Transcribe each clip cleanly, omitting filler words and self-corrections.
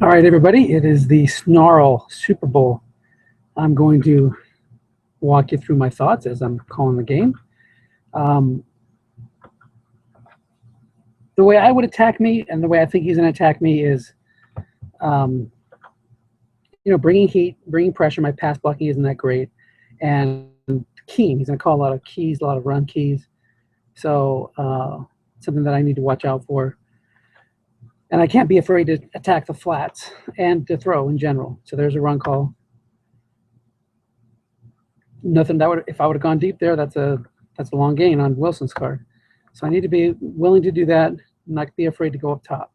All right, everybody, it is the SNARL Super Bowl. I'm going to walk you through my thoughts as I'm calling the game. The way I would attack me and the way I think he's going to attack me is, bringing heat, bringing pressure. My pass blocking isn't that great. And keying, he's going to call a lot of keys, a lot of run keys. So something that I need to watch out for. And I can't be afraid to attack the flats and to throw in general. So there's a run call. Nothing that would, if I would have gone deep there, that's a long gain on Wilson's card. So I need to be willing to do that, not be afraid to go up top.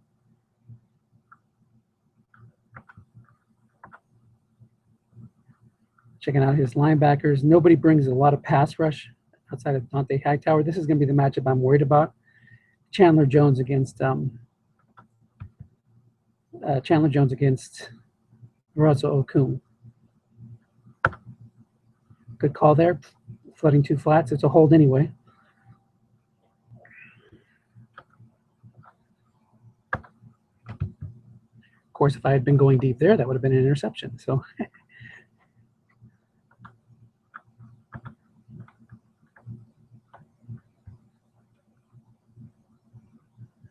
Checking out his linebackers. Nobody brings a lot of pass rush outside of Dante Hightower. This is going to be the matchup I'm worried about. Chandler Jones against Russell Okung. Good call there. Flooding two flats. It's a hold anyway. Of course, if I had been going deep there, that would have been an interception. So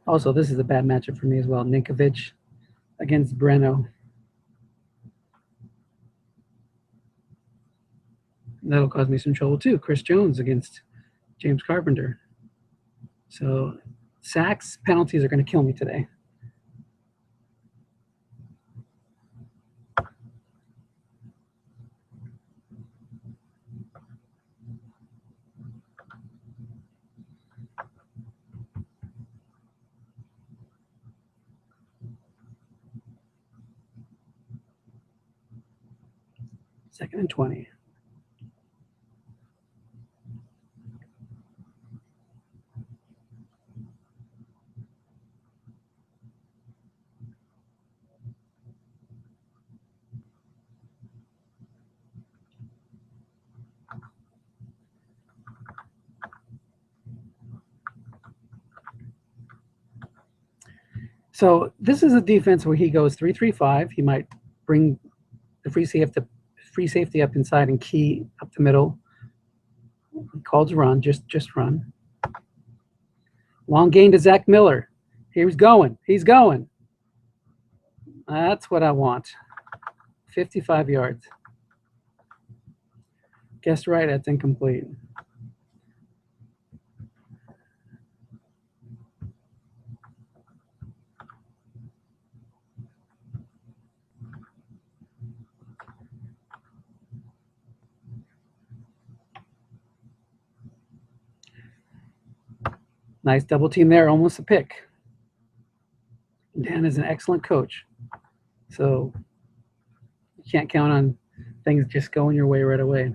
also, this is a bad matchup for me as well. Ninkovich against Breno. That'll cause me some trouble too. Chris Jones against James Carpenter. So sacks, penalties are going to kill me today. Second and 20. So this is a defense where he goes 3-3-5. He might bring the free safety up inside and key up the middle. He calls run, just run. Long gain to Zach Miller. He's going. He's going. That's what I want. 55 yards. Guessed right, that's incomplete. Nice double team there, almost a pick. Dan is an excellent coach. So you can't count on things just going your way right away.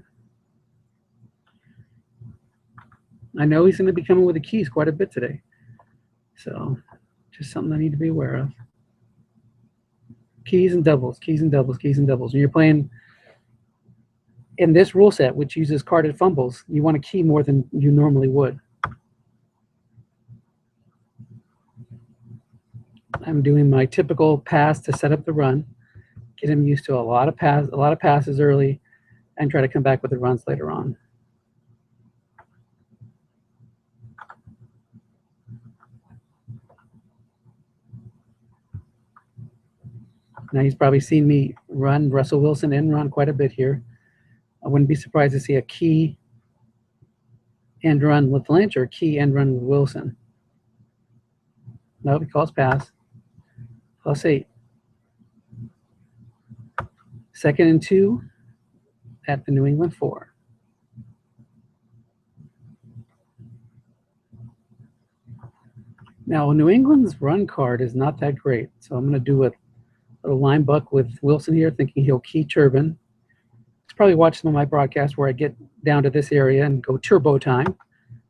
I know he's going to be coming with the keys quite a bit today. So just something I need to be aware of. Keys and doubles, keys and doubles, keys and doubles. When you're playing in this rule set, which uses carded fumbles, you want to key more than you normally would. I'm doing my typical pass to set up the run, get him used to a lot of passes early, and try to come back with the runs later on. Now he's probably seen me run Russell Wilson and run quite a bit here. I wouldn't be surprised to see a key and run with Lynch or key and run with Wilson. No, he calls pass. +8. 2nd and 2 at the New England 4. Now, New England's run card is not that great, so I'm going to do a little line buck with Wilson here, thinking he'll key Turbin. He's probably watched some of my broadcasts where I get down to this area and go turbo time.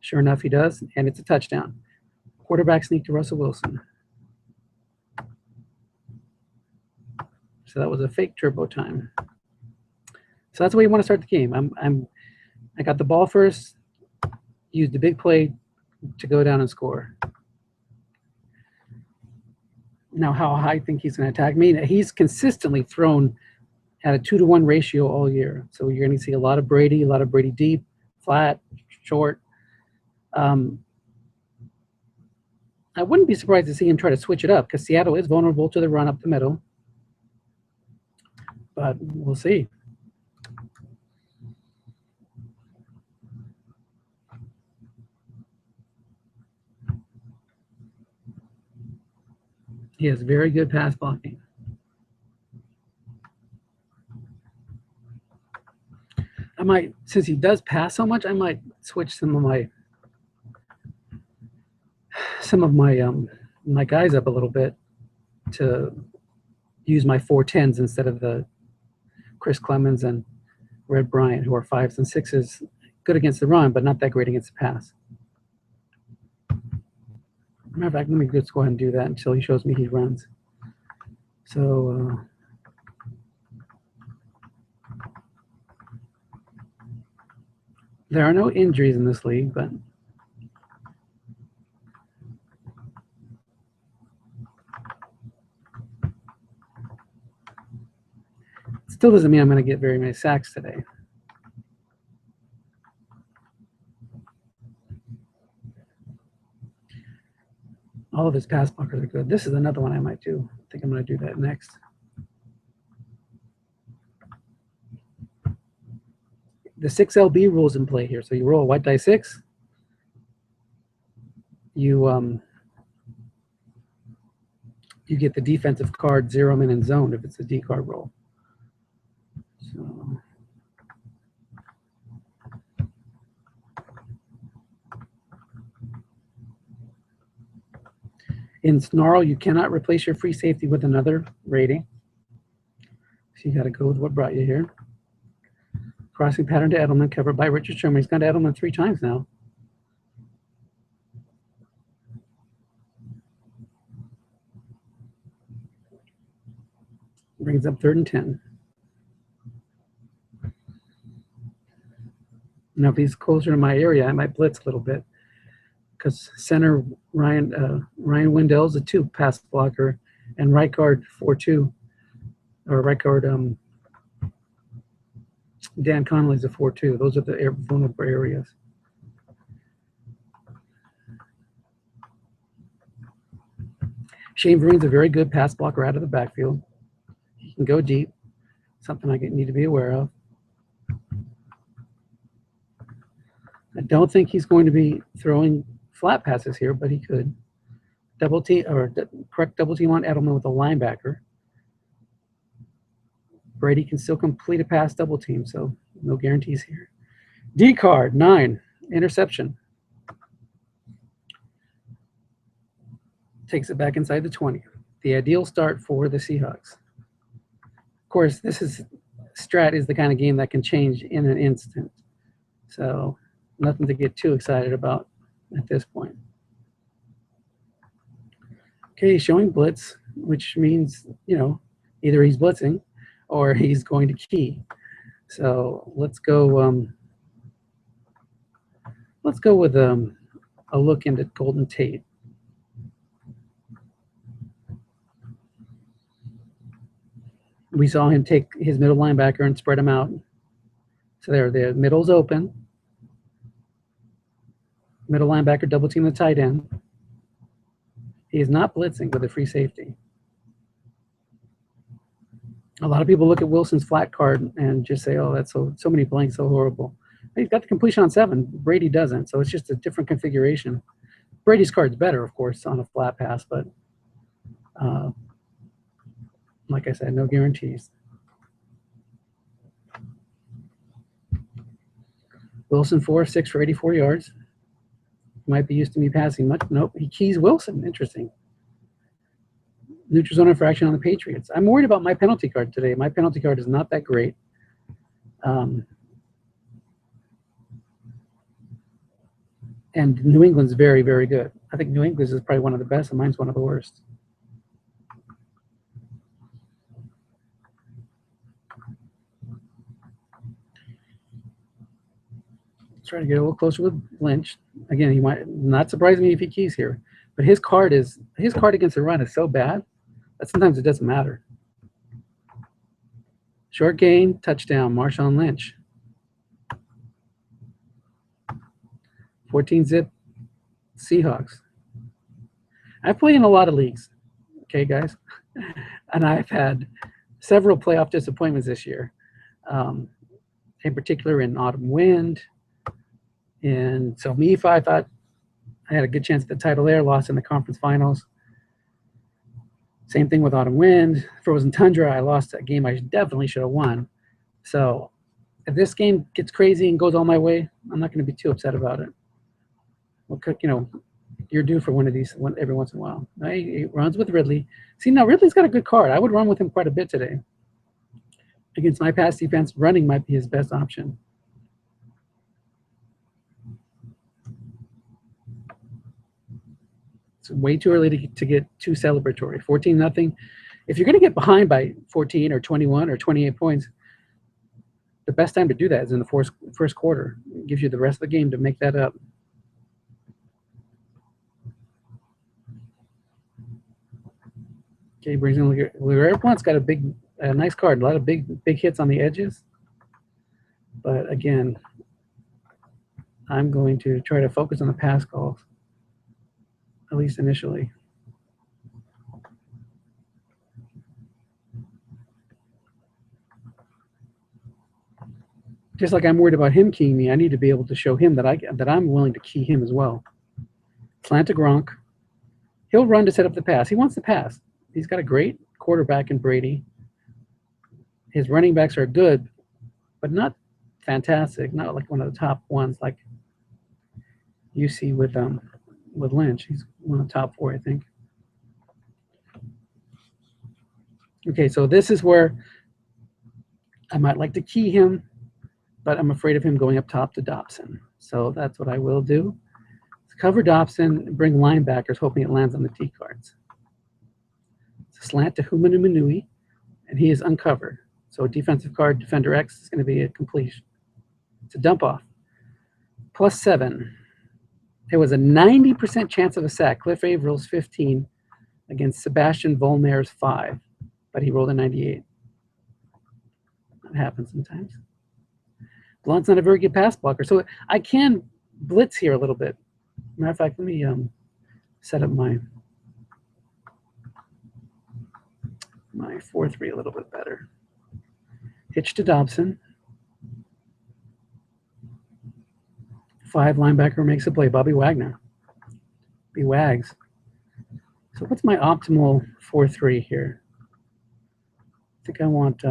Sure enough, he does, and it's a touchdown. Quarterback sneak to Russell Wilson. So that was a fake turbo time. So that's the way you want to start the game. I got the ball first, used the big play to go down and score. Now, how I think he's going to attack me, he's consistently thrown at a 2-to-1 ratio all year. So you're going to see a lot of Brady deep, flat, short. I wouldn't be surprised to see him try to switch it up because Seattle is vulnerable to the run up the middle. But we'll see. He has very good pass blocking. I might, since he does pass so much, I might switch some of my my guys up a little bit to use my 4-10s instead of the Chris Clemens and Red Bryant, who are 5s and 6s, good against the run, but not that great against the pass. Matter of fact, let me just go ahead and do that until he shows me he runs. So there are no injuries in this league, but it still doesn't mean I'm going to get very many sacks today. All of his pass blockers are good. This is another one I might do. I think I'm going to do that next. The 6LB rules in play here. So you roll a white die 6. You get the defensive card 0 in and zone if it's a D card roll. So in SNARL, you cannot replace your free safety with another rating. So you got to go with what brought you here. Crossing pattern to Edelman, covered by Richard Sherman. He's gone to Edelman 3 times now. Brings up 3rd and 10. Now, if he's closer to my area, I might blitz a little bit because center Ryan Wendell's a 2 pass blocker, and right guard 4-2, or right guard Dan Connolly's a 4-2. Those are the vulnerable areas. Shane Vereen's a very good pass blocker out of the backfield. He can go deep, something I need to be aware of. I don't think he's going to be throwing flat passes here, but he could. Double team, or correct double team on Edelman with a linebacker. Brady can still complete a pass double team, so no guarantees here. D card, 9, interception. Takes it back inside the 20. The ideal start for the Seahawks. Of course, Strat is the kind of game that can change in an instant. So nothing to get too excited about at this point. Okay, he's showing blitz, which means, either he's blitzing or he's going to key. So let's go with a look into Golden Tate. We saw him take his middle linebacker and spread him out. So there, the middle's open. Middle linebacker double team the tight end. He is not blitzing with a free safety. A lot of people look at Wilson's flat card and just say, oh, that's so many blanks, so horrible. He's got the completion on 7. Brady doesn't, so it's just a different configuration. Brady's card's better, of course, on a flat pass, but like I said, no guarantees. Wilson 4-6 for 84 yards. Might be used to me passing much. Nope, he keys Wilson. Interesting. Neutral zone infraction on the Patriots. I'm worried about my penalty card today. My penalty card is not that great. And New England's very, very good. I think New England's is probably one of the best, and mine's one of the worst. Try to get a little closer with Lynch. Again, he might not surprise me if he keys here, but his card against the run is so bad. but sometimes it doesn't matter. Short gain, touchdown, Marshawn Lynch. 14 zip, Seahawks. I've played in a lot of leagues, okay, guys? And I've had several playoff disappointments this year, in particular in Autumn Wind. And so MEFA, I thought I had a good chance at the title there, lost in the conference finals. Same thing with Autumn Wind. Frozen Tundra, I lost that game I definitely should have won. So if this game gets crazy and goes all my way, I'm not going to be too upset about it. Well, you know, you're due for one of these every once in a while. He runs with Ridley. See, now Ridley's got a good card. I would run with him quite a bit today. Against my pass defense, running might be his best option. It's way too early to get too celebratory. 14-0. If you're going to get behind by 14 or 21 or 28 points, the best time to do that is in the first quarter. It gives you the rest of the game to make that up. Okay, brings in LeGarrette Blount's got a nice card, a lot of big hits on the edges. But again, I'm going to try to focus on the pass calls, at least initially. Just like I'm worried about him keying me, I need to be able to show him that I'm willing to key him as well. Slant to Gronk. He'll run to set up the pass. He wants the pass. He's got a great quarterback in Brady. His running backs are good, but not fantastic. Not like one of the top ones like you see with Lynch. He's one of the top 4, I think. Okay, so this is where I might like to key him, but I'm afraid of him going up top to Dobson. So that's what I will do. Cover Dobson, bring linebackers, hoping it lands on the T cards. It's a slant to Humanumanui, and he is uncovered. So defensive card, Defender X is going to be a completion. It's a dump off. +7. It was a 90% chance of a sack. Cliff Avrill's 15 against Sebastian Volmer's 5, but he rolled a 98. That happens sometimes. Blount's not a very good pass blocker, so I can blitz here a little bit. Matter of fact, let me set up my 4-3 a little bit better. Hitch to Dobson. 5 linebacker makes a play. Bobby Wagner. He wags. So what's my optimal 4-3 here? I think I want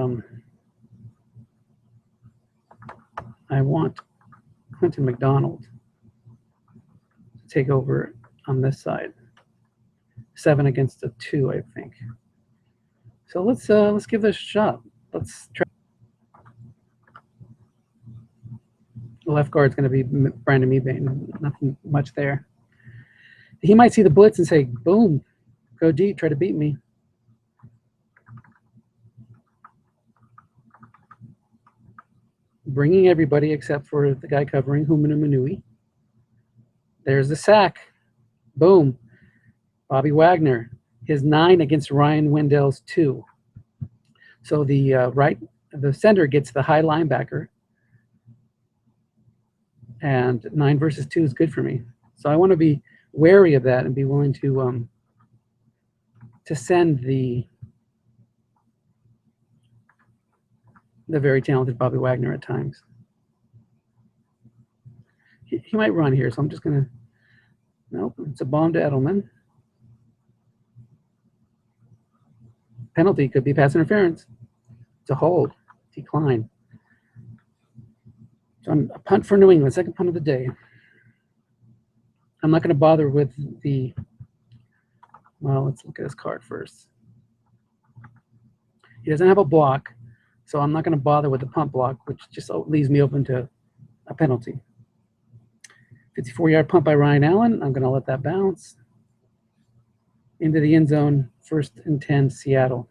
Clinton McDonald to take over on this side. 7 against a 2, I think. So let's give this a shot. Let's try. The left guard's going to be Brandon Mebane. Nothing much there. He might see the blitz and say, boom, go deep, try to beat me. Bringing everybody except for the guy covering Humanumanui. There's the sack. Boom. Bobby Wagner. His 9 against Ryan Wendell's 2. So the center gets the high linebacker. And 9 versus 2 is good for me. So I want to be wary of that and be willing to send the very talented Bobby Wagner at times. He might run here, so I'm just going to, nope, it's a bomb to Edelman. Penalty could be pass interference. It's a hold, decline. So a punt for New England, second punt of the day. I'm not going to bother with well, let's look at his card first. He doesn't have a block, so I'm not going to bother with the punt block, which just leaves me open to a penalty. 54-yard punt by Ryan Allen. I'm going to let that bounce. Into the end zone, 1st and 10, Seattle.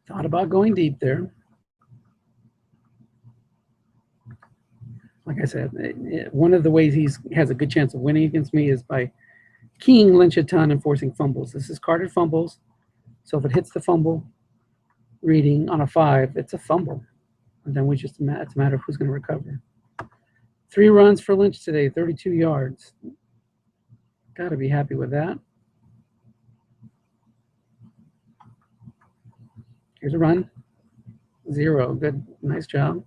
Thought about going deep there. I said, one of the ways he has a good chance of winning against me is by keying Lynch a ton and forcing fumbles. This is carded fumbles, so if it hits the fumble reading on a 5, it's a fumble. And then it's a matter of who's going to recover. 3 runs for Lynch today, 32 yards. Got to be happy with that. Here's a run. 0. Good. Nice job.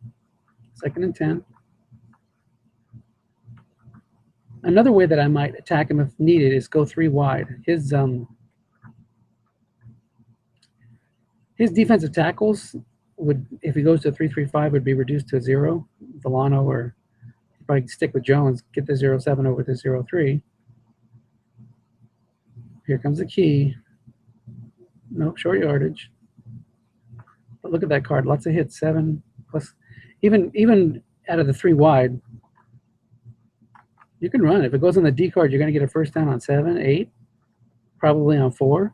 2nd and 10. Another way that I might attack him if needed is go 3 wide. His defensive tackles would, if he goes to 3-3-5, would be reduced to 0. Villano, or probably stick with Jones, get the 0-7 over to 0-3. Here comes the key. Nope, short yardage. But look at that card. Lots of hits. 7 plus. Even out of the 3 wide, you can run. If it goes on the D card, you're going to get a first down on 7, 8, probably on 4.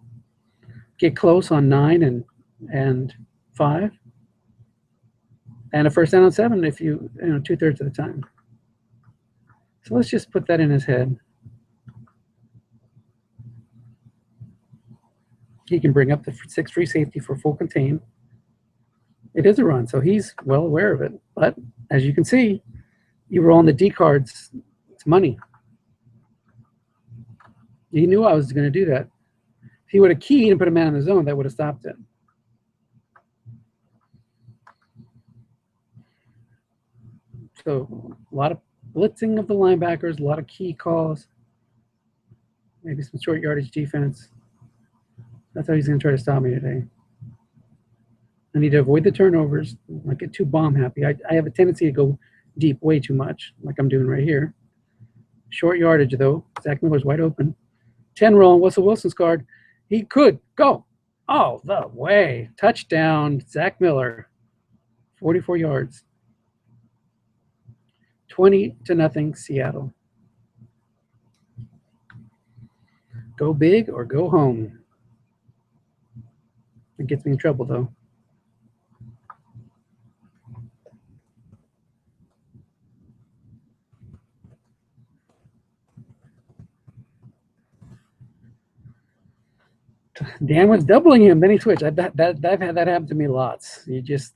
Get close on 9 and 5. And a first down on 7 if you know 2/3 of the time. So let's just put that in his head. He can bring up the 6 free safety for full contain. It is a run, so he's well aware of it. But as you can see, you roll on the D cards, it's money. He knew I was going to do that. If he would have keyed and put a man in the zone, that would have stopped it. So a lot of blitzing of the linebackers, a lot of key calls, maybe some short yardage defense. That's how he's going to try to stop me today. I need to avoid the turnovers, not get too bomb happy. I have a tendency to go deep way too much, like I'm doing right here. Short yardage, though. Zach Miller's wide open. 10 roll on Russell Wilson's card. He could go all the way. Touchdown, Zach Miller. 44 yards. 20-0 Seattle. Go big or go home. It gets me in trouble, though. Dan was doubling him, then he switched. I've had that happen to me lots. You just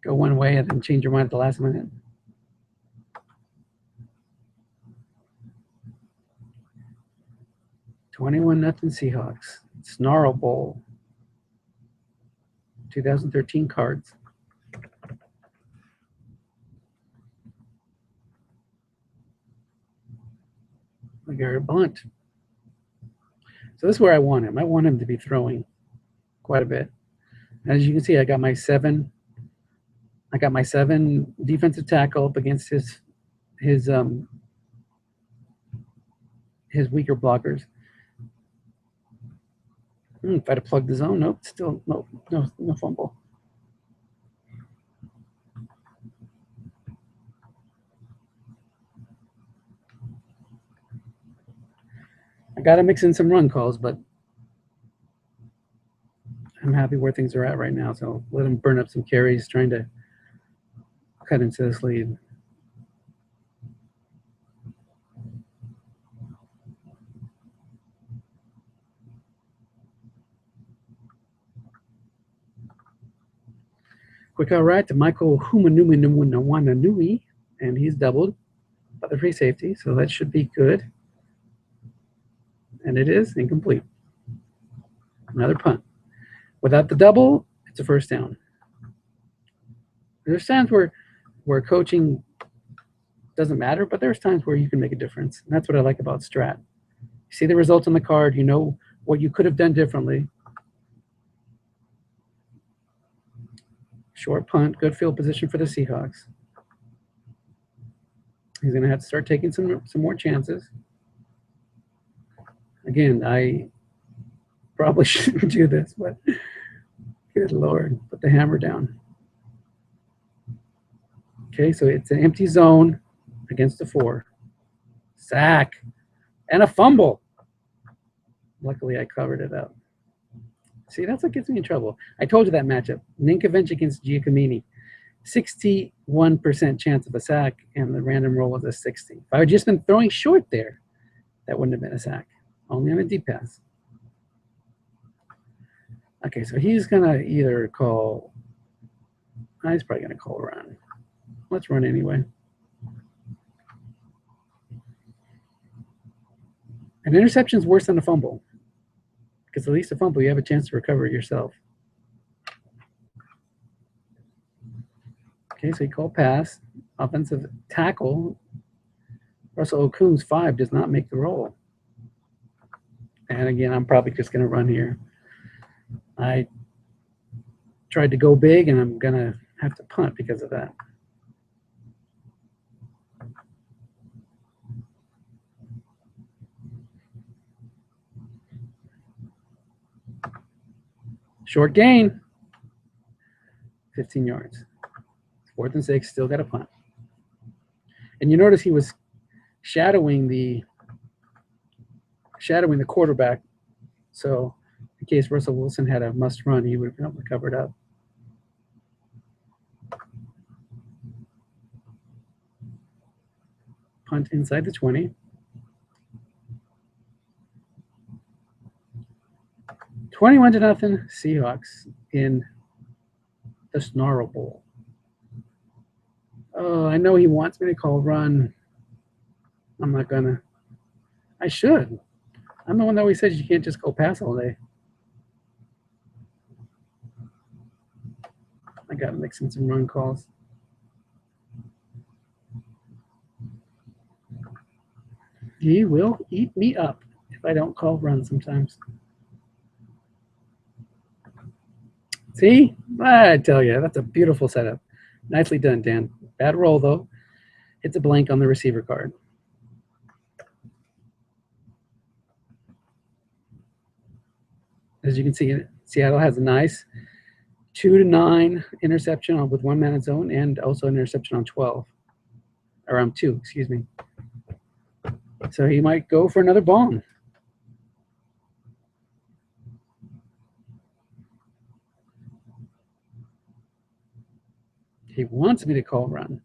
go one way and then change your mind at the last minute. $21-0 Seahawks. SNARL Bowl. 2013 cards. LeGarrette Blount. So this is where I want him. I want him to be throwing quite a bit. As you can see, I got my 7 defensive tackle up against his weaker blockers. If I'd have plugged the zone, nope, still no fumble. I got to mix in some run calls, but I'm happy where things are at right now. So let him burn up some carries, trying to cut into this lead. Quick out right to Michael Humanumi, and he's doubled by the free safety, so that should be good. And it is incomplete. Another punt. Without the double, it's a first down. There's times where coaching doesn't matter, but there's times where you can make a difference. And that's what I like about Strat. You see the results on the card, you know what you could have done differently. Short punt, good field position for the Seahawks. He's going to have to start taking some more chances. Again, I probably shouldn't do this, but good Lord, put the hammer down. Okay, so it's an empty zone against the 4. Sack and a fumble. Luckily, I covered it up. See, that's what gets me in trouble. I told you that matchup. Ninkovich against Giacomini. 61% chance of a sack, and the random roll was a 60. If I had just been throwing short there, that wouldn't have been a sack. Only on a deep pass. Okay, so he's gonna either call. He's probably gonna call run. Let's run anyway. An interception is worse than a fumble, because at least a fumble you have a chance to recover it yourself. Okay, so he called pass. Offensive tackle. Russell Okung's 5 does not make the roll. And again, I'm probably just going to run here. I tried to go big, and I'm going to have to punt because of that. Short gain. 15 yards. 4th and 6, still got a punt. And you notice he was shadowing the quarterback. So in case Russell Wilson had a must run, he would have been able to cover it up. Punt inside the 20. 21-0 Seahawks in the SNARL Bowl. Oh, I know he wants me to call run. I'm not gonna. I should. I'm the one that always says you can't just go pass all day. I got mixing some run calls. He will eat me up if I don't call run sometimes. See? I tell you, that's a beautiful setup. Nicely done, Dan. Bad roll, though. Hits a blank on the receiver card. As you can see, Seattle has a nice 2-9 interception with 1 man in zone, and also an interception on 12. Or on 2, excuse me. So he might go for another ball. He wants me to call run.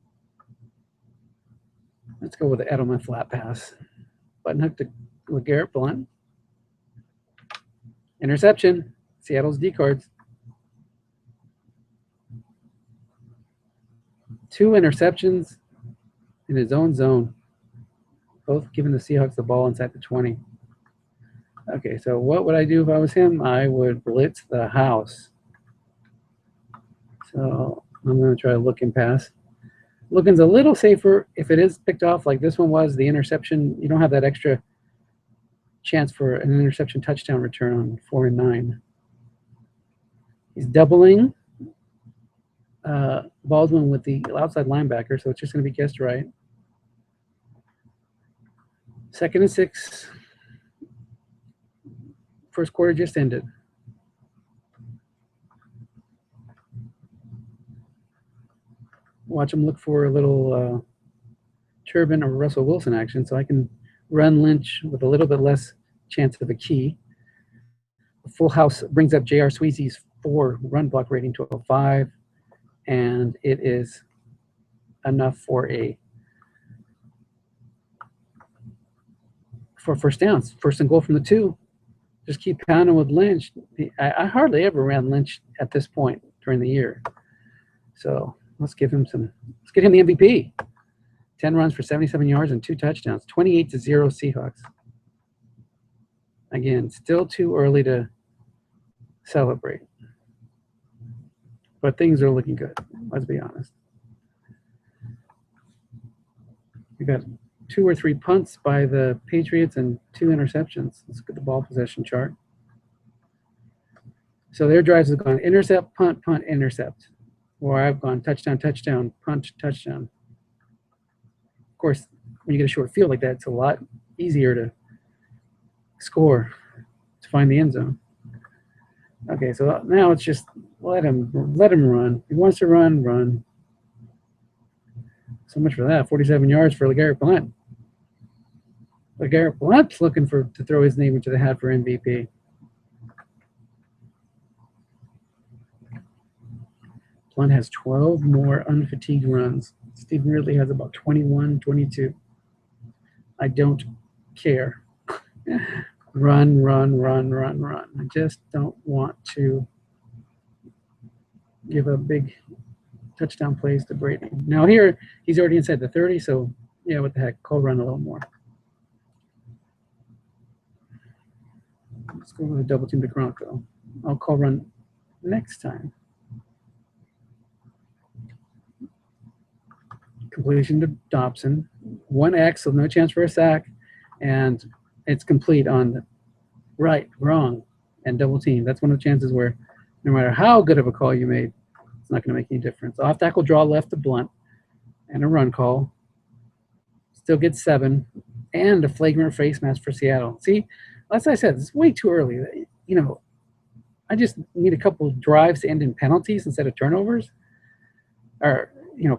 Let's go with the Edelman flat pass. Button hook to LeGarrette Blount. Interception. Seattle's D cards. 2 interceptions in his own zone. Both giving the Seahawks the ball inside the 20. Okay, so what would I do if I was him? I would blitz the house. So I'm going to try to look and pass. Looking's a little safer. If it is picked off like this one was, the interception, you don't have that extra chance for an interception touchdown return on 4 and 9. He's doubling Baldwin with the outside linebacker, so it's just going to be guessed right. 2nd and 6. First quarter just ended. Watch him look for a little Turbin or Russell Wilson action, so I can run Lynch with a little bit less chance of a key. A full house brings up J.R. Sweezy's 4 run block rating to a 5, and it is enough for first downs. 1st and goal from the 2. Just keep pounding with Lynch. I hardly ever ran Lynch at this point during the year, so let's get him the MVP. 10 runs for 77 yards and 2 touchdowns. 28-0 Seahawks. Again, still too early to celebrate, but things are looking good. Let's be honest. We got 2 or 3 punts by the Patriots and 2 interceptions. Let's look at the ball possession chart. So their drives have gone intercept, punt, punt, intercept. Or I've gone touchdown, touchdown, punt, touchdown. Of course, when you get a short field like that, it's a lot easier to score, to find the end zone. Okay, so now it's just let him run. He wants to run. So much for that. 47 yards for LeGarrette Blount. LeGarrette Blount's looking to throw his name into the hat for MVP. Blunt has 12 more unfatigued runs. Stephen Ridley has about 21, 22. I don't care. Run, run, run, run, run. I just don't want to give a big touchdown plays to Brady. Now here, he's already inside the 30, so yeah, what the heck, call run a little more. Let's go with a double team to Gronk, though. I'll call run next time. Completion to Dobson. 1X, so no chance for a sack, and it's complete on the right, wrong, and double team. That's one of the chances where no matter how good of a call you made, it's not going to make any difference. Off tackle draw left to Blunt, and a run call. Still gets 7, and a flagrant face mask for Seattle. See, as I said, it's way too early. You know, I just need a couple of drives to end in penalties instead of turnovers, or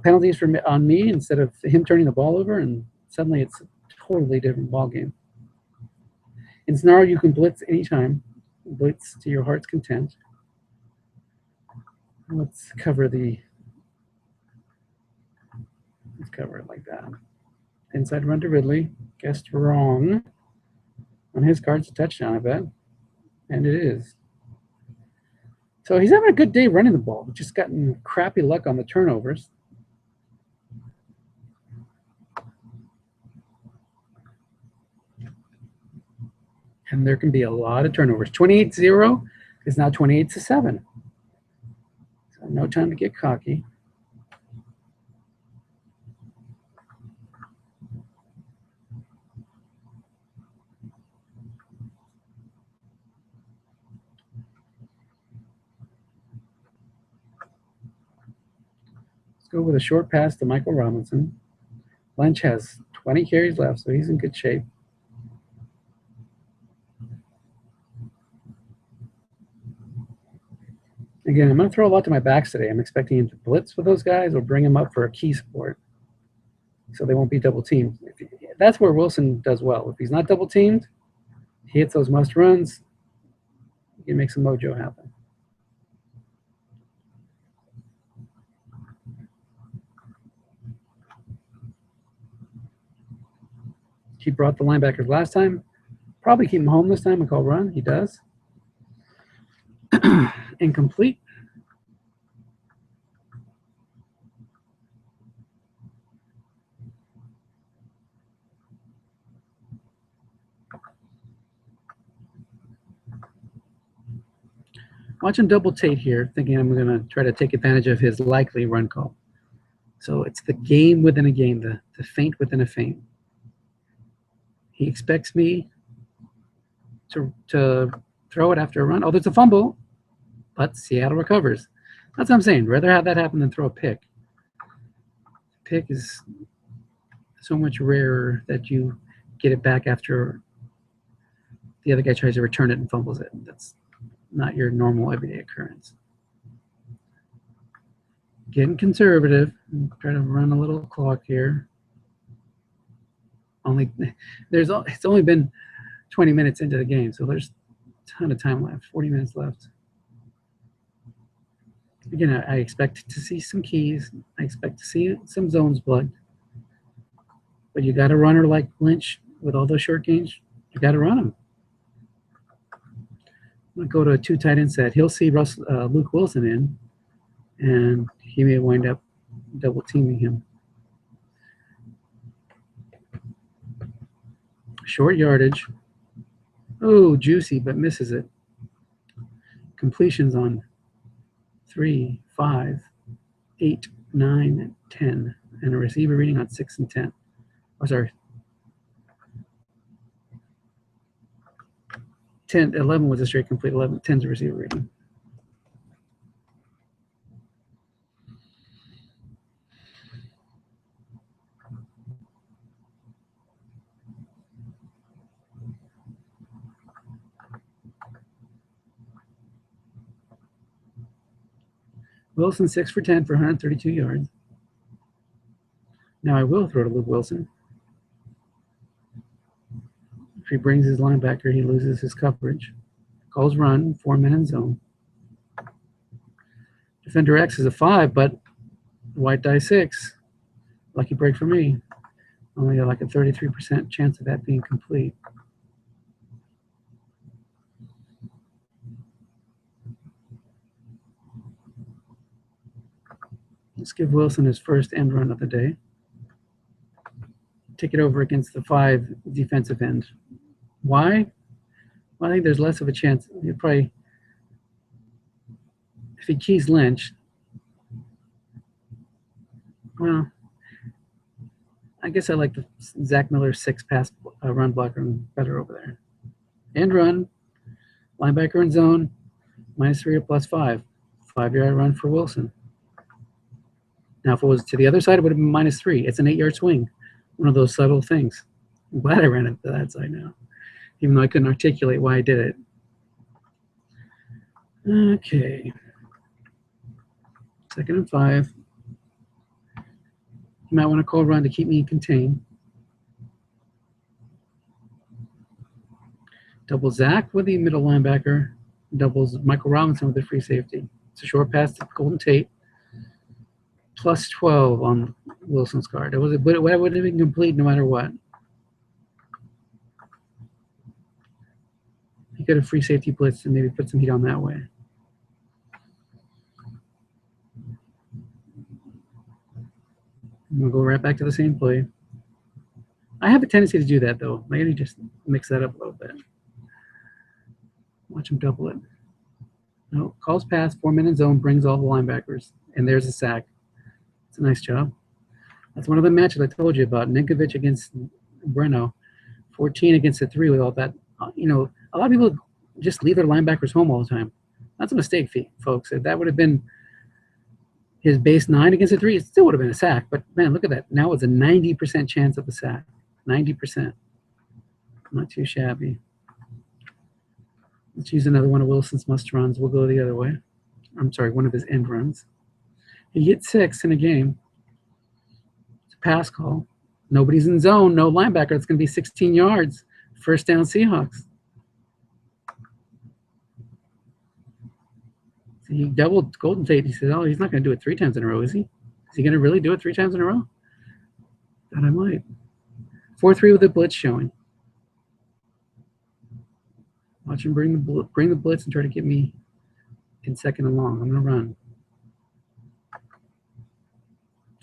penalties on me instead of him turning the ball over, and suddenly it's a totally different ball game. In SNARL, you can blitz anytime, blitz to your heart's content. Let's cover it like that. Inside run to Ridley, guessed wrong. On his card, it's a touchdown, I bet, and it is. So he's having a good day running the ball. Just gotten crappy luck on the turnovers. And there can be a lot of turnovers. 28-0 is now 28-7. So no time to get cocky. Let's go with a short pass to Michael Robinson. Lynch has 20 carries left, so he's in good shape. Again, I'm going to throw a lot to my backs today. I'm expecting him to blitz with those guys or bring him up for a key support so they won't be double teamed. That's where Wilson does well. If he's not double teamed, he hits those must runs, he can make some mojo happen. He brought the linebackers last time. Probably keep him home this time and call run. He does. Incomplete. Watching double Tate here, thinking I'm going to try to take advantage of his likely run call. So it's the game within a game, the feint within a feint. He expects me to throw it after a run. Oh, there's a fumble, but Seattle recovers. That's what I'm saying. Rather have that happen than throw a pick. Pick is so much rarer that you get it back after the other guy tries to return it and fumbles it. That's not your normal everyday occurrence. Getting conservative. Try to run a little clock here. It's only been 20 minutes into the game, so there's a ton of time left. 40 minutes left. Again, I expect to see some keys. I expect to see some zones blood. But you got a runner like Lynch with all those short gains. You got to run him. I'm going to go to a 2 tight end set. He'll see Luke Wilson in, and he may wind up double teaming him. Short yardage. Oh, juicy, but misses it. Completions on 3, 5, 8, 9, 10, and a receiver reading on 6 and 10. Oh, sorry. 10, 11 was a straight complete. 11, 10's a receiver reading. Wilson 6 for 10 for 132 yards. Now I will throw to Luke Wilson. If he brings his linebacker, he loses his coverage. Calls run, 4-man in zone. Defender X is a 5, but white die 6. Lucky break for me. Only got like a 33% chance of that being complete. Let's give Wilson his first end run of the day. Take it over against the 5 defensive end. Why? Well, I think there's less of a chance. He'll probably, if he keys Lynch, well, I guess I like the Zach Miller 6 pass run blocker better over there. End run, linebacker in zone, -3 or +5. 5-yard run for Wilson. Now, if it was to the other side, it would have been -3. It's an 8-yard swing. One of those subtle things. I'm glad I ran it to that side now, even though I couldn't articulate why I did it. Okay. 2nd and 5. You might want to call run to keep me contained. Double Zach with the middle linebacker. Doubles Michael Robinson with the free safety. It's a short pass to Golden Tate. +12 on Wilson's card. It would have been complete no matter what. He could have free safety blitzed and maybe put some heat on that way. We'll go right back to the same play. I have a tendency to do that, though. Maybe just mix that up a little bit. Watch him double it. No, calls pass, 4-man in zone, brings all the linebackers, and there's a sack. It's a nice job. That's one of the matches I told you about. Ninkovich against Breno, 14 against the 3 with all that. You know, a lot of people just leave their linebackers home all the time. That's a mistake, folks. If that would have been his base 9 against the 3, it still would have been a sack. But, man, look at that. Now it's a 90% chance of a sack. 90%. Not too shabby. Let's use another one of Wilson's must runs. We'll go the other way. I'm sorry, one of his end runs. He hit 6 in a game. It's a pass call. Nobody's in zone. No linebacker. It's going to be 16 yards. First down Seahawks. So he doubled Golden Tate. He said, oh, he's not going to do it 3 times in a row, is he? Is he going to really do it 3 times in a row? Thought I might. 4-3 with the blitz showing. Watch him bring the blitz and try to get me in 2nd and long. I'm going to run.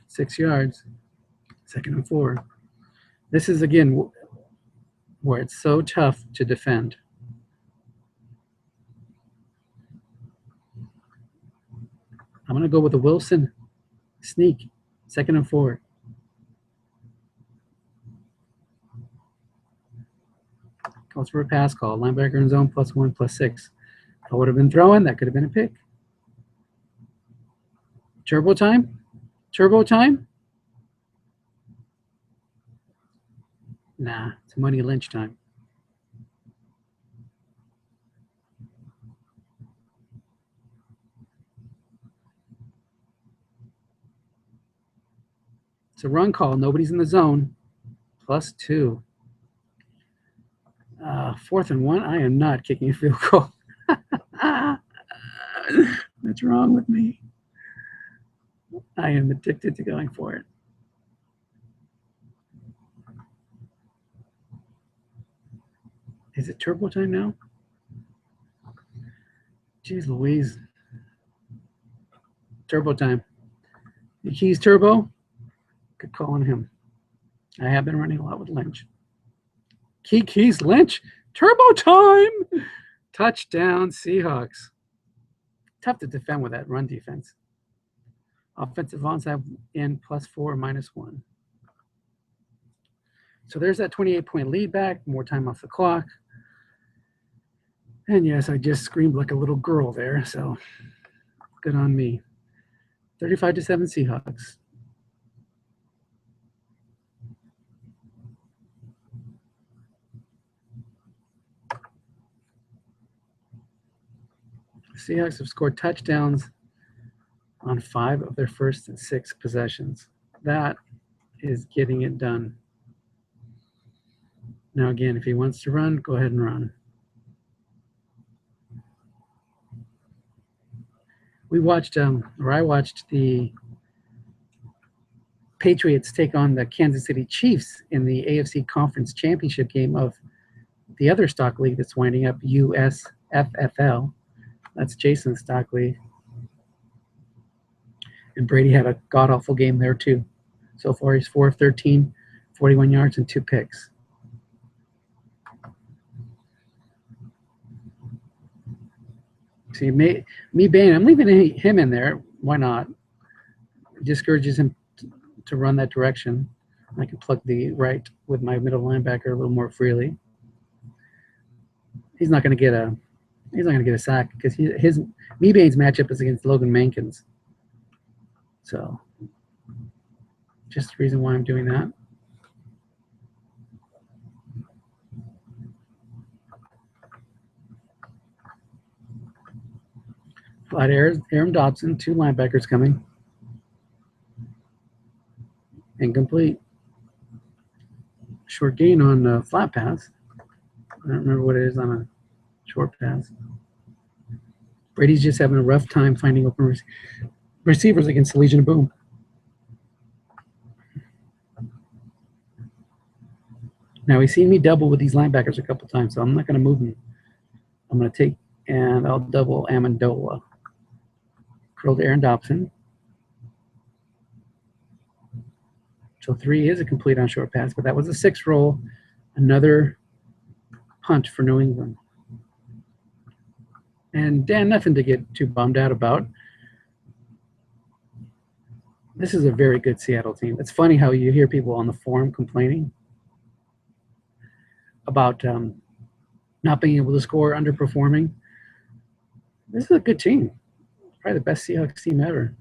6 yards. 2nd and 4. This is, again, where it's so tough to defend. I'm going to go with the Wilson sneak. 2nd and 4. Calls for a pass call. Linebacker in zone +1, +6. If I would have been throwing, that could have been a pick. Turbo time? Turbo time? Nah, it's money Lynch time. It's a run call. Nobody's in the zone. +2. 4th and 1. I am not kicking a field goal. What's wrong with me? I am addicted to going for it. Is it turbo time now? Jeez Louise. Turbo time. The keys turbo. Good call on him. I have been running a lot with Lynch. Keys Lynch. Turbo time. Touchdown Seahawks. Tough to defend with that run defense. Offensive onside in +4, -1. So there's that 28-point lead back. More time off the clock. And yes, I just screamed like a little girl there. So good on me. 35-7 Seahawks. Seahawks have scored touchdowns on 5 of their first 6 possessions. That is getting it done. Now again, if he wants to run, go ahead and run. We watched, or I watched the Patriots take on the Kansas City Chiefs in the AFC Conference Championship game of the other stock league that's winding up, USFFL. That's Jason's stock league. And Brady had a god-awful game there, too. So far, he's 4 of 13, 41 yards, and 2 picks. See, me Bain, I'm leaving him in there. Why not? It discourages him to run that direction. I can plug the right with my middle linebacker a little more freely. He's not going to get a sack because his Bain's matchup is against Logan Mankins. So, just the reason why I'm doing that. Flat Aaron Dobson, 2 linebackers coming. Incomplete. Short gain on the flat pass. I don't remember what it is on a short pass. Brady's just having a rough time finding open receivers against the Legion of Boom. Now, he's seen me double with these linebackers a couple times, so I'm not going to move him. I'm going to take, and I'll double Amendola. Curl to Aaron Dobson. So 3 is a complete on short pass, but that was a 6 roll. Another punt for New England. And Dan, nothing to get too bummed out about. This is a very good Seattle team. It's funny how you hear people on the forum complaining about not being able to score, underperforming. This is a good team. Probably the best Seahawks team ever.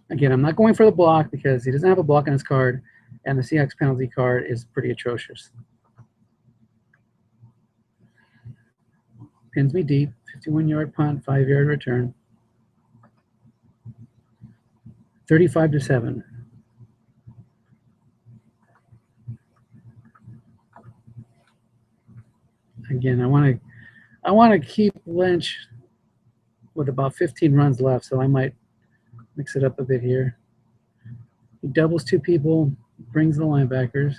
Again, I'm not going for the block because he doesn't have a block on his card, and the Seahawks penalty card is pretty atrocious. Pins me deep, 51-yard punt, 5-yard return. 35-7. Again, I want to keep Lynch with about 15 runs left, so I might mix it up a bit here. He doubles 2 people, brings the linebackers.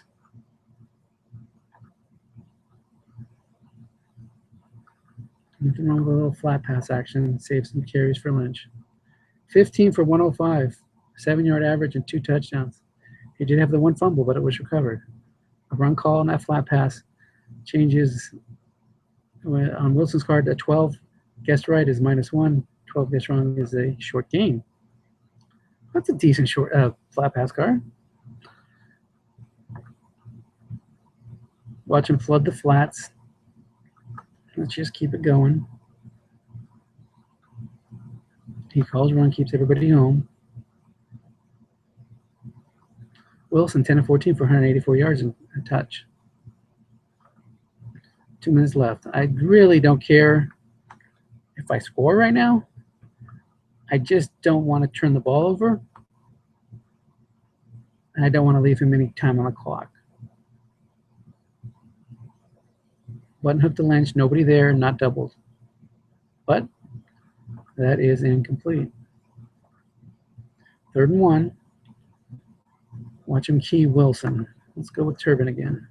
Nothing wrong with a little flat pass action, save some carries for Lynch. 15 for 105, 7-yard average and 2 touchdowns. He did have the 1 fumble, but it was recovered. A run call on that flat pass changes on Wilson's card to 12. Guessed right is -1. 12 guessed wrong is a short gain. That's a decent short flat pass card. Watch him flood the flats. Let's just keep it going. He calls run, keeps everybody home. Wilson, 10 of 14 for 184 yards and a touch. 2 minutes left. I really don't care if I score right now. I just don't want to turn the ball over. And I don't want to leave him any time on the clock. Button hook to Lynch, nobody there, not doubled. But that is incomplete. 3rd and 1. Watch him key Wilson. Let's go with Turbin again.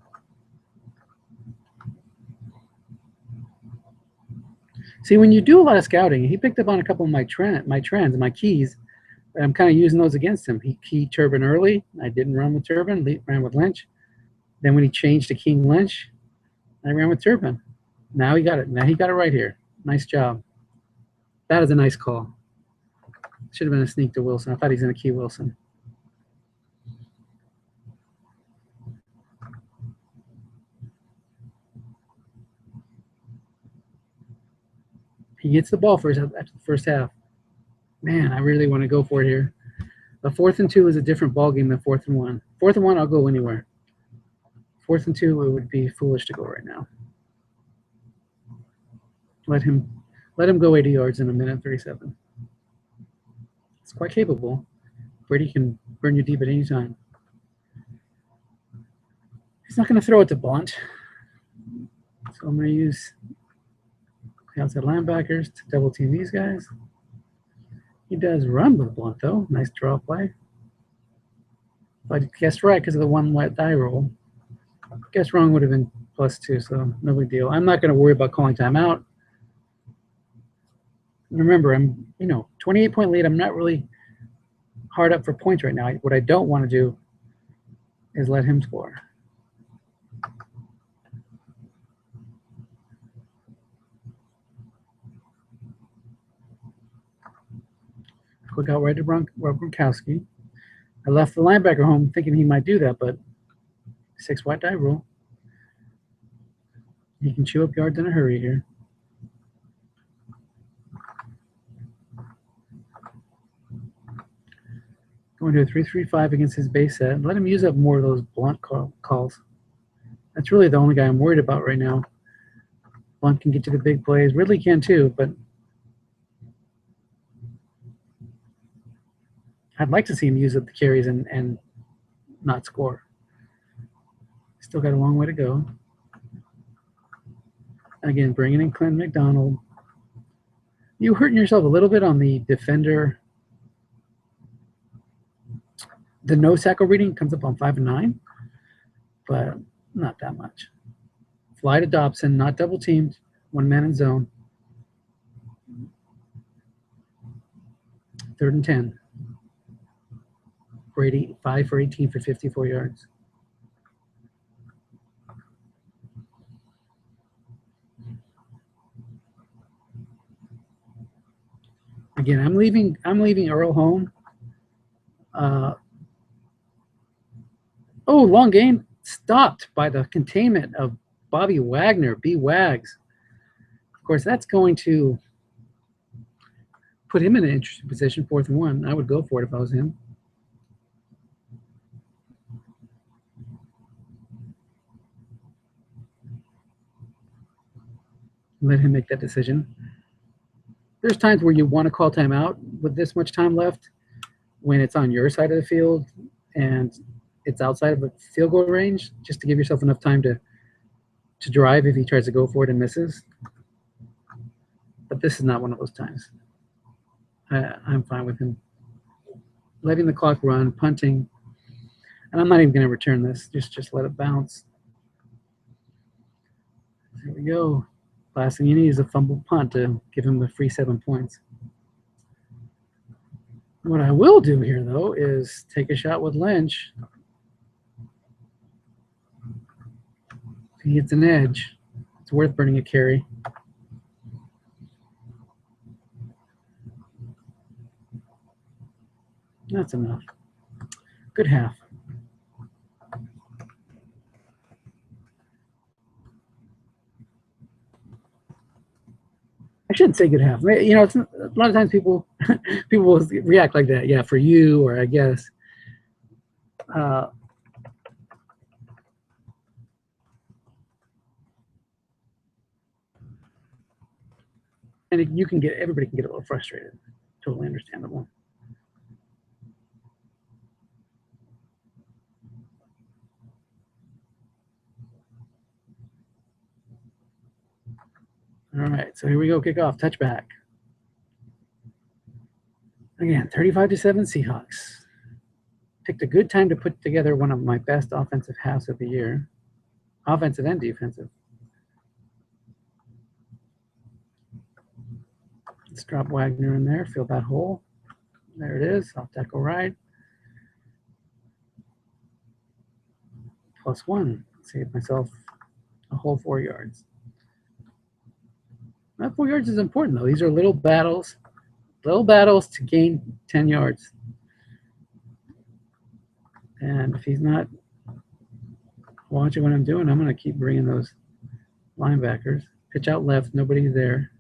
See, when you do a lot of scouting, he picked up on a couple of my trends, my keys. I'm kind of using those against him. He keyed Turbin early. I didn't run with Turbin, ran with Lynch. Then when he changed to King Lynch, I ran with Turbin. Now he got it. Now he got it right here. Nice job. That is a nice call. Should have been a sneak to Wilson. I thought he's going to key Wilson. He gets the ball first after the first half. Man, I really want to go for it here. But 4th and 2 is a different ball game than 4th and 1. 4th and 1, I'll go anywhere. 4th and 2, it would be foolish to go right now. Let him go 80 yards in a minute 37. It's quite capable. Brady can burn you deep at any time. He's not going to throw it to Blunt. So I'm going to use the outside linebackers to double team these guys. He does run with blunt though. Nice draw play. If I guessed right because of the one wet die roll. Guess wrong would have been +2, so no big deal. I'm not going to worry about calling timeout. Remember, I'm 28-point lead. I'm not really hard up for points right now. What I don't want to do is let him score. Quick out right to Gronkowski. I left the linebacker home thinking he might do that, but 6 wide die rule. He can chew up yards in a hurry here. Going to a 3-3-5 against his base set. Let him use up more of those blunt calls. That's really the only guy I'm worried about right now. Blunt can get to the big plays. Ridley can too, but I'd like to see him use up the carries and not score. Still got a long way to go. Again, bringing in Clint McDonald. You hurting yourself a little bit on the defender. The no sackle reading comes up on 5 and 9, but not that much. Fly to Dobson, not double teamed, 1 man in zone. 3rd and 10. Brady 5 for 18 for 54 yards. Again, I'm leaving Earl home. Oh, long gain stopped by the containment of Bobby Wagner, B. Wags. Of course, that's going to put him in an interesting position, 4th and 1. I would go for it if I was him. Let him make that decision. There's times where you want to call timeout with this much time left when it's on your side of the field and it's outside of a field goal range, just to give yourself enough time to drive if he tries to go for it and misses. But this is not one of those times. I'm fine with him letting the clock run, punting, and I'm not even going to return this. Just let it bounce. There we go. Last thing you need is a fumble punt to give him the free 7 points. What I will do here, though, is take a shot with Lynch. If he hits an edge, it's worth burning a carry. That's enough. Good half. I shouldn't say good half. It's a lot of times people will react like that. Yeah, for you, or I guess. And everybody can get a little frustrated. Totally understandable. All right, so here we go. Kickoff, touchback. Again, 35-7 Seahawks. Picked a good time to put together one of my best offensive halves of the year. Offensive and defensive. Let's drop Wagner in there, fill that hole. There it is, off tackle right. +1, save myself a whole 4 yards. That 4 yards is important, though. These are little battles to gain 10 yards. And if he's not watching what I'm doing, I'm going to keep bringing those linebackers. Pitch out left, nobody's there.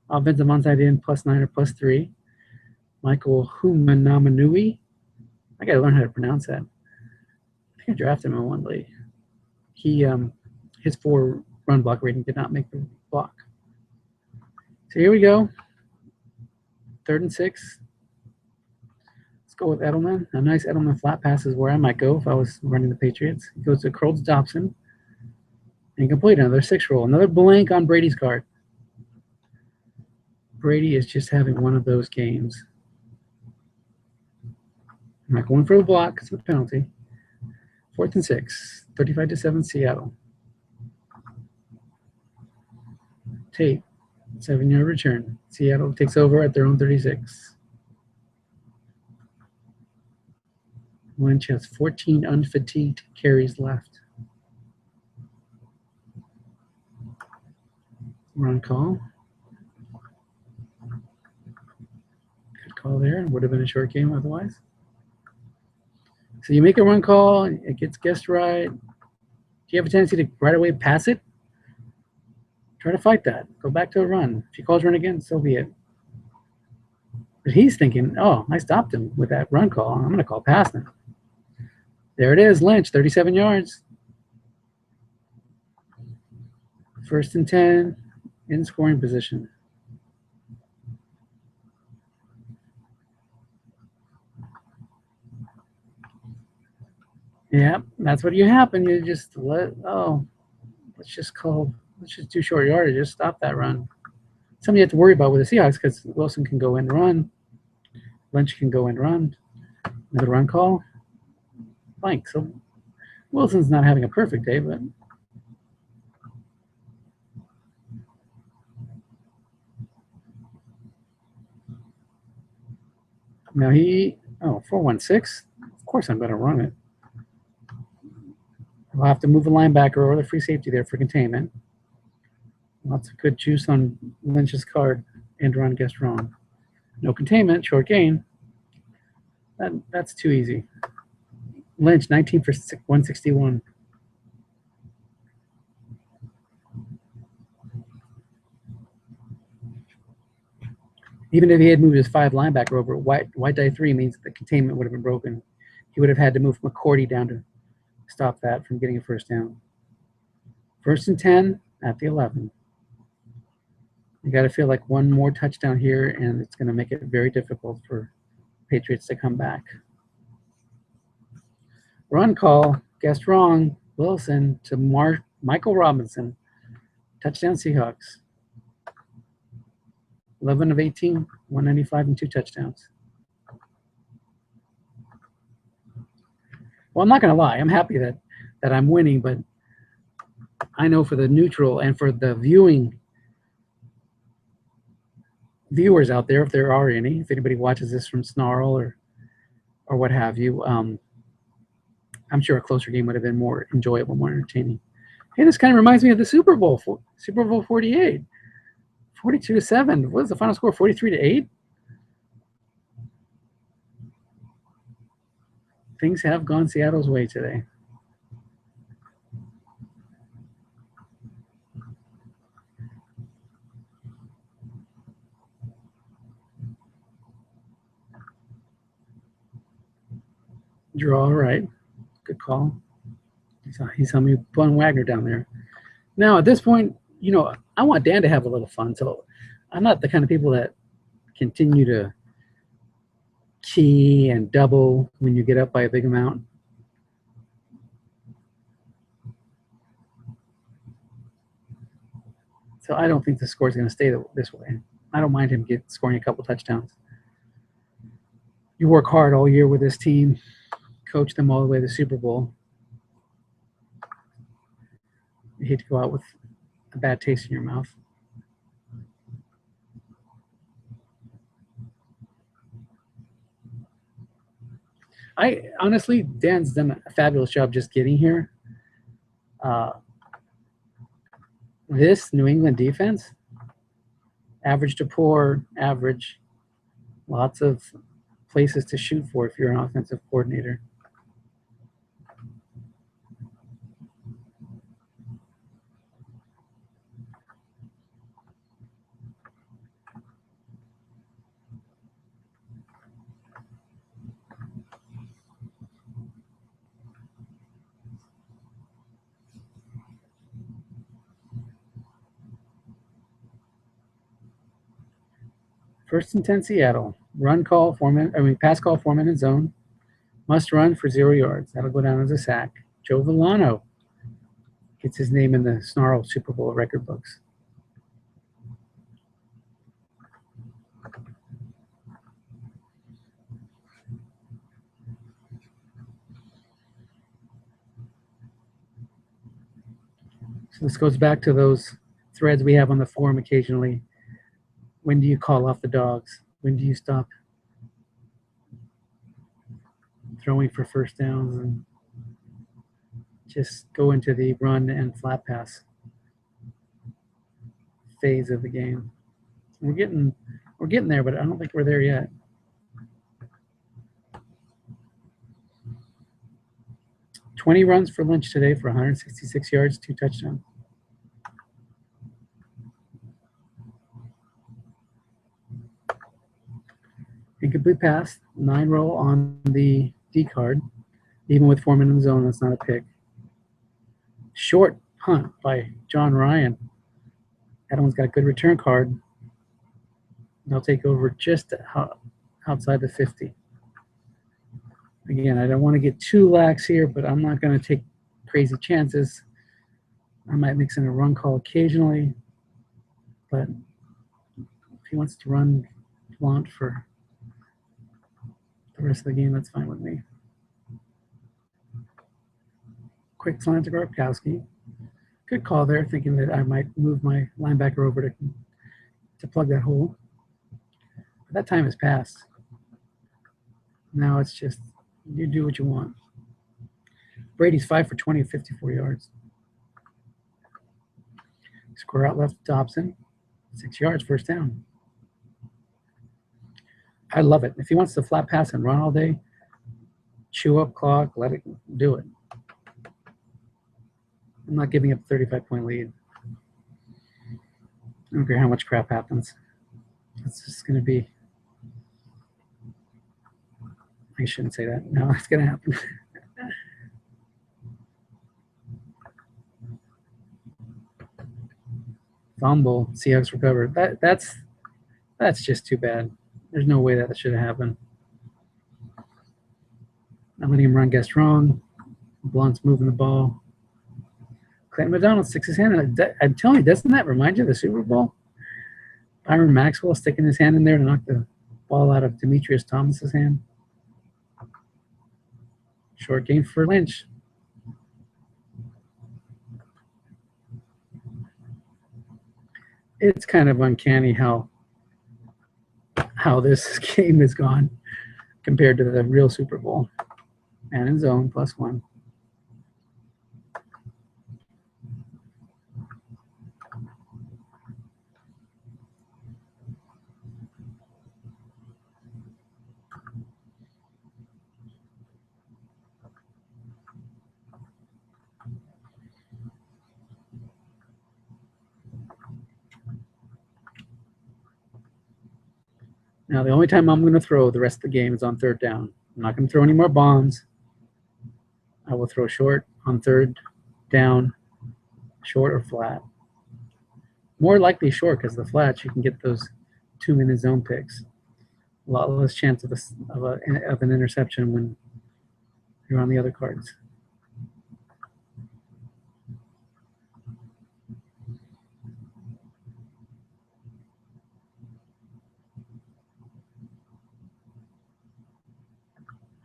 Offensive onside in, +9 or +3. Michael Humanamanui. I got to learn how to pronounce that. I think I drafted him in one league. His 4 run block rating did not make the block. So here we go. 3rd and 6. Let's go with Edelman. A nice Edelman flat pass is where I might go if I was running the Patriots. He goes to Carl Dobson. Incomplete, another 6 roll. Another blank on Brady's card. Brady is just having one of those games. I'm not going for the block, it's a penalty. 4th and 6, 35-7 Seattle. Tate, 7-yard return. Seattle takes over at their own 36. Lynch has 14 unfatigued carries left. Run call. Good call there. Would have been a short game otherwise. So you make a run call, it gets guessed right. Do you have a tendency to right away pass it? Try to fight that. Go back to a run. If he calls run again, so be it. But he's thinking, oh, I stopped him with that run call. I'm going to call pass now. There it is, Lynch, 37 yards. 1st and 10 in scoring position. Yeah, that's what you happen. You just let's just do short yardage. Just stop that run. Something you have to worry about with the Seahawks because Wilson can go and run. Lynch can go and run. Another run call. Blank. So Wilson's not having a perfect day, but now 4-1-6. Of course I'm going to run it. We'll have to move a linebacker or the free safety there for containment. Lots of good juice on Lynch's card. End run guessed wrong. No containment, short gain. That's too easy. Lynch, 19 for 161. Even if he had moved his 5 linebacker over, white die 3 means the containment would have been broken. He would have had to move McCourty down to stop that from getting a first down. 1st and 10 at the 11. You got to feel like one more touchdown here, and it's going to make it very difficult for Patriots to come back. Run call, guessed wrong. Wilson to Michael Robinson. Touchdown Seahawks. 11 of 18, 195 and 2 touchdowns. Well, I'm not going to lie. I'm happy that I'm winning, but I know for the neutral and for the viewers out there, if there are any, if anybody watches this from SNARL or what have you, I'm sure a closer game would have been more enjoyable, more entertaining. Hey, this kind of reminds me of the Super Bowl 48, 42-7. What was the final score? 43-8. Things have gone Seattle's way today. Draw, right. Good call. He's helping me pulling Wagner down there. Now, at this point, I want Dan to have a little fun. So I'm not the kind of people that continue to key and double when you get up by a big amount. So I don't think the score is going to stay this way. I don't mind him scoring a couple touchdowns. You work hard all year with this team, coach them all the way to the Super Bowl. You hate to go out with a bad taste in your mouth. Honestly, Dan's done a fabulous job just getting here. This New England defense, average to poor, average, lots of places to shoot for if you're an offensive coordinator. First and 10 Seattle. Pass call 4-minute zone. Must run for 0 yards. That'll go down as a sack. Joe Villano. gets his name in the SNARL Super Bowl record books. So this goes back to those threads we have on the forum occasionally. When do you call off the dogs? When do you stop throwing for first downs and just go into the run and flat pass phase of the game? We're getting there, but I don't think we're there yet. "20 runs for Lynch today for 166 yards, 2 touchdowns. Incomplete pass, 9 roll on the D card. Even with 4 men in the zone, that's not a pick. Short punt by John Ryan. That one's got a good return card. They'll take over just outside the 50. Again, I don't want to get too lax here, but I'm not going to take crazy chances. I might mix in a run call occasionally, but if he wants to run Blount for the rest of the game, that's fine with me. Quick slant to Gronkowski. Good call there, thinking that I might move my linebacker over to plug that hole. But that time has passed. Now it's just, you do what you want. Brady's 5 for 20, 54 yards. Square out left to Dobson. 6 yards, first down. I love it. If he wants to flat pass and run all day, chew up clock, let it do it. I'm not giving up a 35-point lead. I don't care how much crap happens. It's just going to be, I shouldn't say that. No, it's going to happen. Fumble, Seahawks recovered. That's just too bad. There's no way that should have happened. I'm letting him run guess wrong. Blunt's moving the ball. Clayton McDonald sticks his hand in it. I'm telling you, doesn't that remind you of the Super Bowl? Byron Maxwell sticking his hand in there to knock the ball out of Demetrius Thomas's hand. Short game for Lynch. It's kind of uncanny how this game has gone compared to the real Super Bowl. And in zone, +1. Now, the only time I'm going to throw the rest of the game is on 3rd down. I'm not going to throw any more bombs. I will throw short on 3rd down, short or flat. More likely short, because the flats, you can get those 2-minute zone picks. A lot less chance of an interception when you're on the other cards.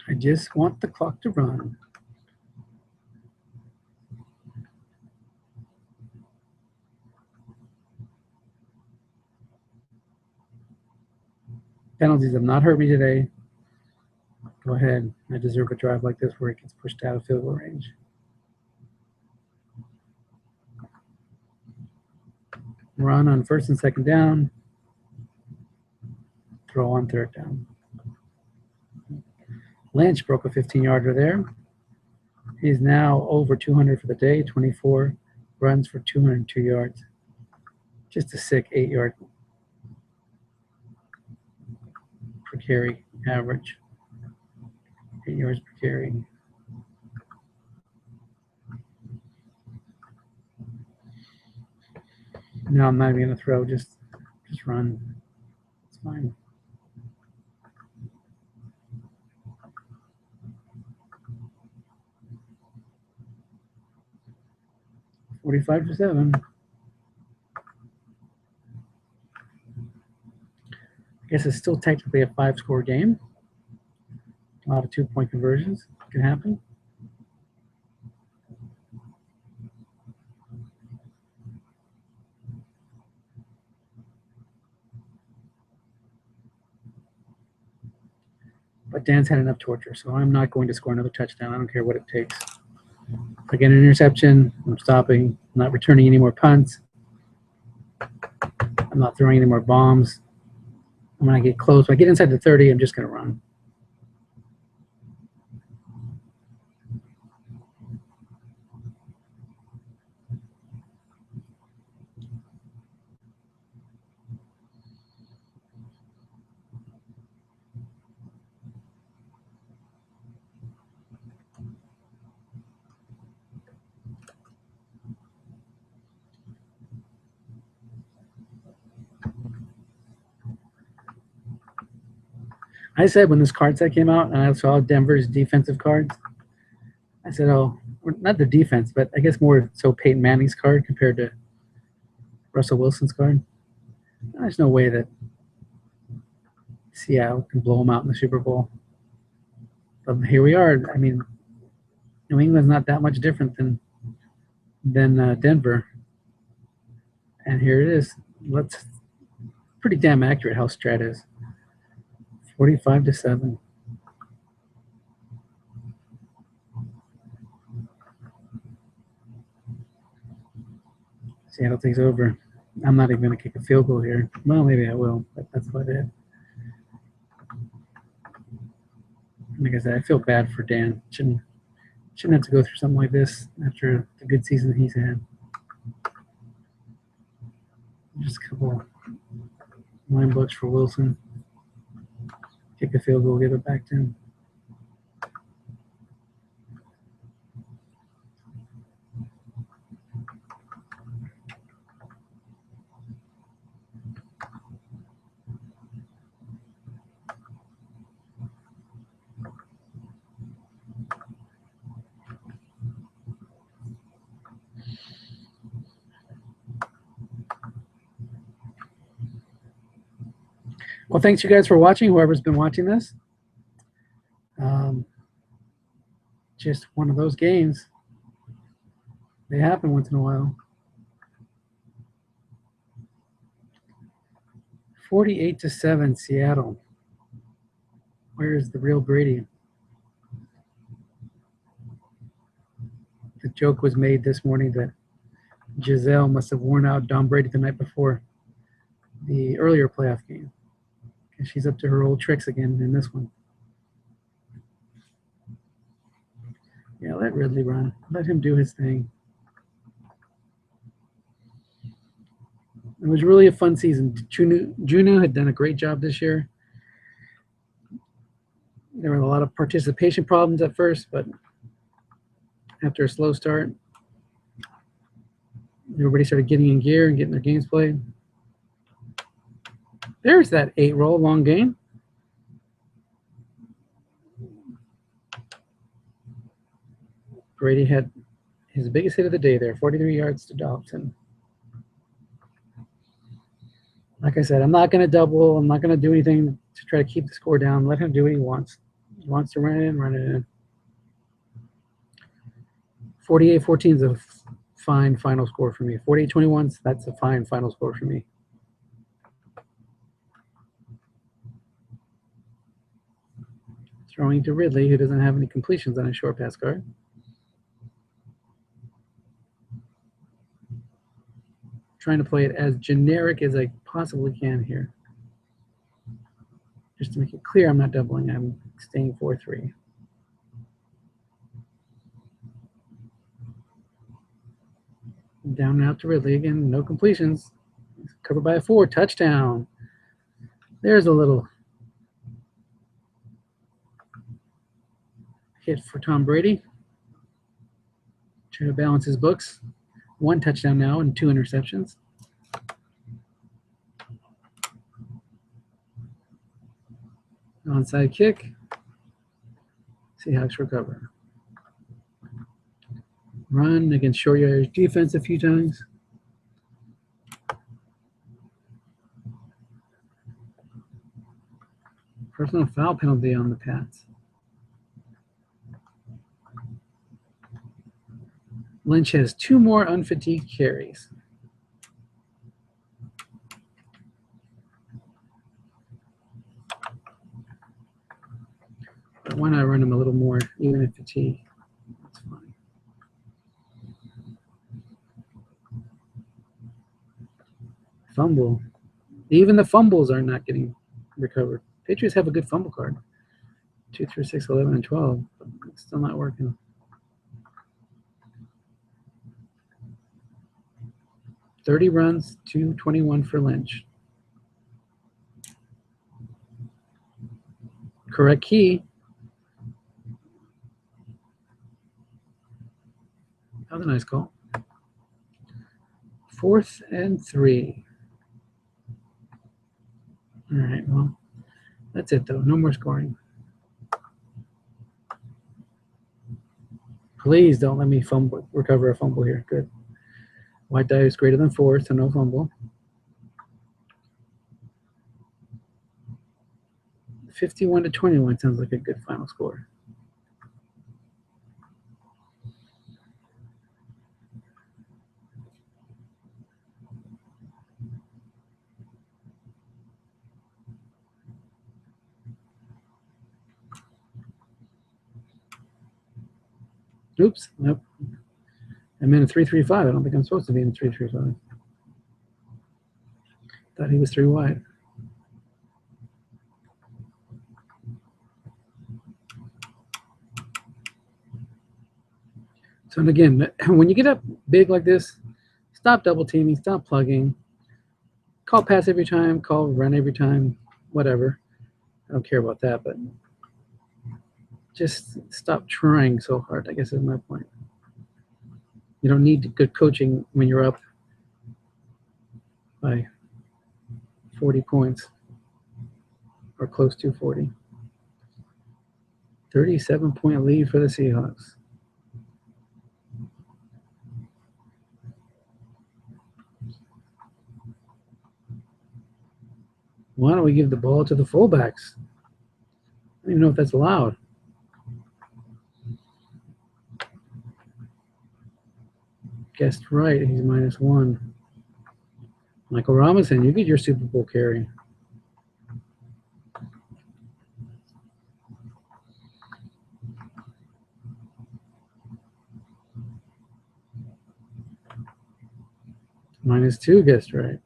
I just want the clock to run. Penalties have not hurt me today. Go ahead. I deserve a drive like this where it gets pushed out of field goal range. Run on 1st and 2nd down. Throw on 3rd down. Lynch broke a 15-yarder there. He's now over 200 for the day, 24 runs for 202 yards. Just a sick 8-yard per carry average. 8 yards per carry. No, I'm not even going to throw, just run. It's fine. 45-7. I guess it's still technically a 5-score game. A lot of 2-point conversions can happen. But Dan's had enough torture, so I'm not going to score another touchdown. I don't care what it takes. If I get an interception, I'm stopping. I'm not returning any more punts. I'm not throwing any more bombs. And when I get close, when I get inside the 30, I'm just going to run. I said when this card set came out and I saw Denver's defensive cards, I said, oh, not the defense, but I guess more so Peyton Manning's card compared to Russell Wilson's card. There's no way that Seattle can blow them out in the Super Bowl. But here we are. I mean, New England's not that much different than Denver. And here it is. Pretty damn accurate how Strat is. 45-7. Seattle takes over. I'm not even going to kick a field goal here. Well, maybe I will, but that's about it. Like I said, I feel bad for Dan. Shouldn't have to go through something like this after the good season he's had. Just a couple line books for Wilson. Kick a field goal, give it back to him. Well, thanks you guys for watching, whoever's been watching this. Just one of those games. They happen once in a while. 48-7 Seattle. Where is the real Brady? The joke was made this morning that Giselle must have worn out Tom Brady the night before the earlier playoff game. And she's up to her old tricks again in this one. Yeah, let Ridley run. Let him do his thing. It was really a fun season. Juno had done a great job this year. There were a lot of participation problems at first, but after a slow start, everybody started getting in gear and getting their games played. There's that 8-roll long game. Brady had his biggest hit of the day there, 43 yards to Dobson. Like I said, I'm not going to double. I'm not going to do anything to try to keep the score down. Let him do what he wants. He wants to run it in, run it in. 48-14 is a fine final score for me. 48-21, that's a fine final score for me. Throwing to Ridley, who doesn't have any completions on his short pass card. Trying to play it as generic as I possibly can here. Just to make it clear I'm not doubling, I'm staying 4-3. Down and out to Ridley again, no completions. Covered by a 4, touchdown. There's a little hit for Tom Brady. Trying to balance his books. 1 touchdown now and 2 interceptions. Onside kick. Seahawks recover. run against short yardage defense a few times. Personal foul penalty on the Pats. Lynch has 2 more unfatigued carries. But why not run him a little more, even in fatigue? That's fine. Fumble. Even the fumbles are not getting recovered. Patriots have a good fumble card. 2 through 6, 11, and 12. But it's still not working. $30 runs, 221 for Lynch. Correct key. That was a nice call. 4th and 3. All right, well, that's it, though. No more scoring. Please don't let me recover a fumble here. Good. White die is greater than 4, so no fumble. 51-21 sounds like a good final score. Oops, nope. I'm in a 3-3-5. I don't think I'm supposed to be in a 3-3-5. Thought he was 3 wide. So and again, when you get up big like this, stop double teaming, stop plugging, call pass every time, call run every time, whatever. I don't care about that, but just stop trying so hard, I guess is my point. You don't need good coaching when you're up by 40 points or close to 40. 37-point lead for the Seahawks. Why don't we give the ball to the fullbacks? I don't even know if that's allowed. Guessed right, he's -1. Michael Robinson, you get your Super Bowl carry. -2, guessed right.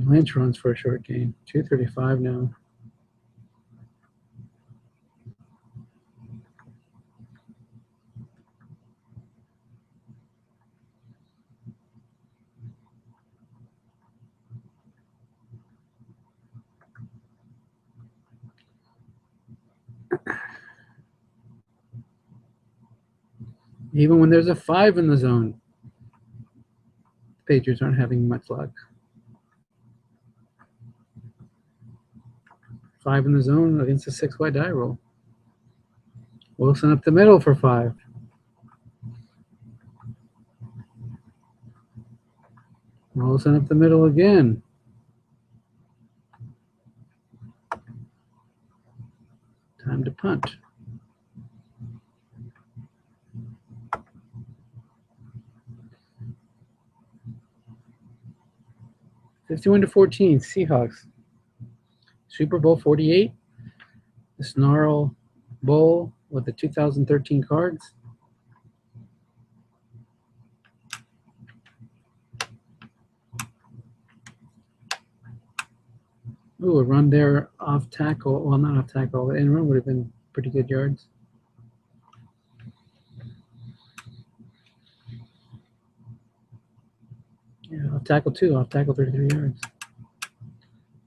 Lynch runs for a short gain. 235 now. Even when there's a 5 in the zone, the Patriots aren't having much luck. 5 in the zone against a 6 wide die roll. Wilson up the middle for 5. Wilson up the middle again. Time to punt. (51-14) Seahawks. Super Bowl 48. The SNARL Bowl with the 2013 cards. Ooh, a run there off tackle. Well, not off tackle. The end run would have been pretty good yards. Yeah, off tackle 2, off tackle 33 yards.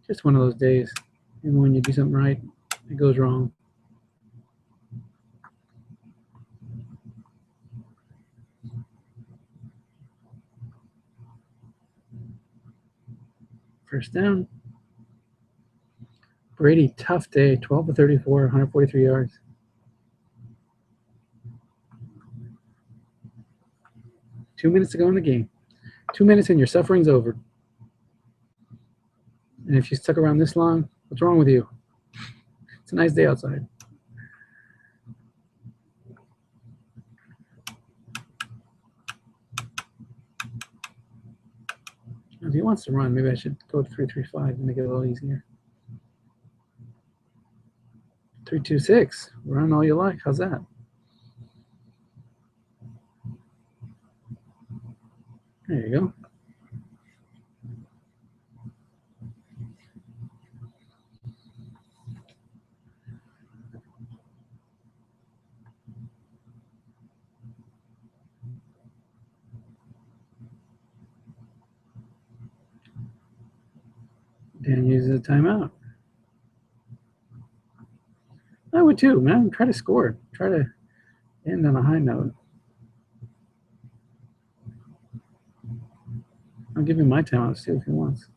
Just one of those days. Even when you do something right, it goes wrong. First down. Brady, tough day, 12 to 34, 143 yards. Two minutes to go in the game. 2 minutes and your suffering's over. And if you stuck around this long, what's wrong with you? It's a nice day outside. If he wants to run, maybe I should go to 3-3-5 and make it a little easier. 3-2-6. Run all you like. How's that? There you go. Dan uses a timeout. I would too, man. Try to score. Try to end on a high note. I'll give him my timeout too if he wants.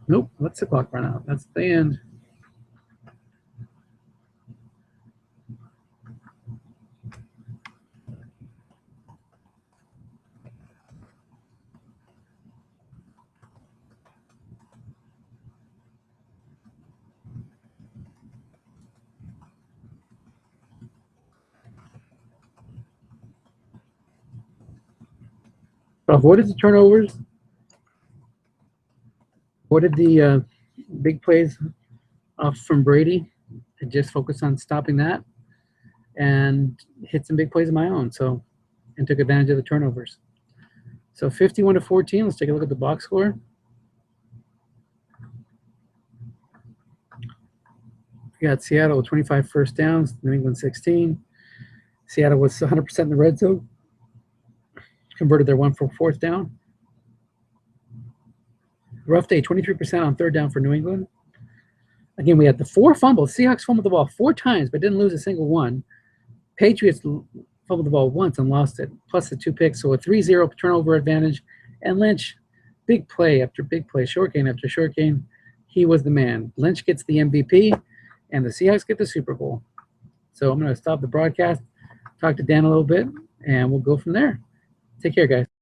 Nope, let's the clock run out. That's the end. Avoided the turnovers. Avoided the big plays from Brady. I just focused on stopping that and hit some big plays of my own. So, and took advantage of the turnovers. So 51 to 14. Let's take a look at the box score. We got Seattle with 25 first downs, New England 16. Seattle was 100% in the red zone. Converted their one for fourth down. Rough day, 23% on third down for New England. Again, we had the 4 fumbles. Seahawks fumbled the ball 4 times, but didn't lose a single one. Patriots fumbled the ball once and lost it, plus the 2 picks. So a 3-0 turnover advantage. And Lynch, big play after big play, short gain after short gain. He was the man. Lynch gets the MVP, and the Seahawks get the Super Bowl. So I'm going to stop the broadcast, talk to Dan a little bit, and we'll go from there. Take care, guys.